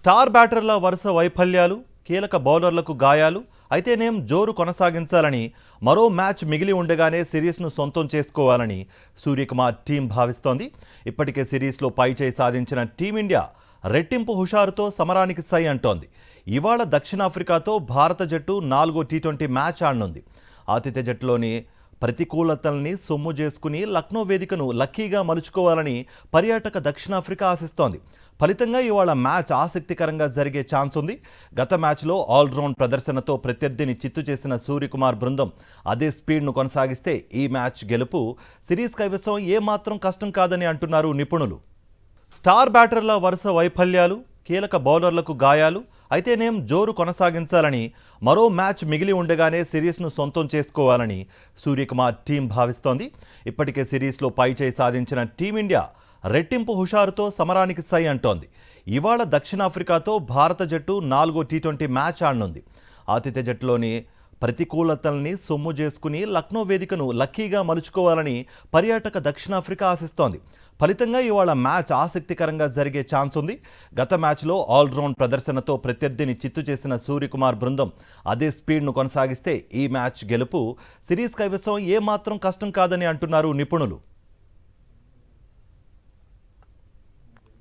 Star బ్యాటర్ల వరుస వైఫల్యాలు, కీలక బౌలర్లకు గాయాలు అయితేనేం జోరు కొనసాగించాలని, మరో మ్యాచ్ మిగిలి ఉండగానే సిరీస్ను సొంతం చేసుకోవాలని సూర్యకుమార్ టీం భావిస్తోంది. ఇప్పటికే సిరీస్లో పైచేయి సాధించిన టీమిండియా రెట్టింపు హుషారుతో సమరానికి సై అంటోంది. ఇవాళ దక్షిణాఫ్రికాతో భారత జట్టు 4వ టీ20 మ్యాచ్ ఆడనుంది. ఆతిథ్య జట్టులోని ప్రతికూలతల్ని సొమ్ము చేసుకుని లక్నో వేదికను లక్కీగా మలుచుకోవాలని పర్యాటక దక్షిణాఫ్రికా ఆశిస్తోంది. ఫలితంగా ఇవాళ మ్యాచ్ ఆసక్తికరంగా జరిగే ఛాన్స్ ఉంది. గత మ్యాచ్లో ఆల్రౌండ్ ప్రదర్శనతో ప్రత్యర్థిని చిత్తు చేసిన సూర్యకుమార్ బృందం అదే స్పీడ్ను కొనసాగిస్తే ఈ మ్యాచ్ గెలుపు సిరీస్ కైవసం ఏమాత్రం కష్టం కాదని అంటున్నారు నిపుణులు. స్టార్ బ్యాటర్ల వరుస వైఫల్యాలు, కీలక బౌలర్లకు గాయాలు అయితేనేం జోరు కొనసాగించాలని, మరో మ్యాచ్ మిగిలి ఉండగానే సిరీస్ను సొంతం చేసుకోవాలని సూర్యకుమార్ టీం భావిస్తోంది. ఇప్పటికే సిరీస్లో పైచేయి సాధించిన టీమిండియా రెట్టింపు హుషారుతో సమరానికి సై అంటోంది. ఇవాళ దక్షిణాఫ్రికాతో భారత జట్టు 4వ టీ20 మ్యాచ్ ఆడనుంది. ఆతిథ్య జట్టులోని ప్రతికూలతల్ని సొమ్ము చేసుకుని లక్నో వేదికను లక్కీగా మలుచుకోవాలని పర్యాటక దక్షిణాఫ్రికా ఆశిస్తోంది. ఫలితంగా ఇవాళ మ్యాచ్ ఆసక్తికరంగా జరిగే ఛాన్స్ ఉంది. గత మ్యాచ్లో ఆల్రౌండ్ ప్రదర్శనతో ప్రత్యర్థిని చిత్తు చేసిన సూర్యకుమార్ బృందం అదే స్పీడ్ను కొనసాగిస్తే ఈ మ్యాచ్ గెలుపు స్టార్ బ్యాటర్ల వరుస వైఫల్యాలు, కీలక బౌలర్లకు గాయాలు అయితేనేం జోరు కొనసాగించాలని, మరో మ్యాచ్ మిగిలి ఉండగానే సిరీస్ను సొంతం చేసుకోవాలని సూర్యకుమార్ టీం భావిస్తోంది. ఇప్పటికే సిరీస్లో పైచేయి సాధించిన టీమిండియా రెట్టింపు హుషారుతో సమరానికి సై అంటోంది. ఇవాళ దక్షిణాఫ్రికాతో భారత జట్టు 4వ టీ20 మ్యాచ్ ఆడనుంది. ఆతిథ్య జట్టులోని ప్రతికూలతల్ని సొమ్ము చేసుకుని లక్నో వేదికను లక్కీగా మలుచుకోవాలని పర్యాటక దక్షిణాఫ్రికా ఆశిస్తోంది. ఫలితంగా ఇవాళ మ్యాచ్ ఆసక్తికరంగా జరిగే ఛాన్స్ ఉంది. గత మ్యాచ్లో ఆల్రౌండ్ ప్రదర్శనతో ప్రత్యర్థిని చిత్తు చేసిన సూర్యకుమార్ బృందం అదే స్పీడ్ను కొనసాగిస్తే ఈ మ్యాచ్ గెలుపు సిరీస్ కైవసం ఏమాత్రం కష్టం కాదని అంటున్నారు నిపుణులు.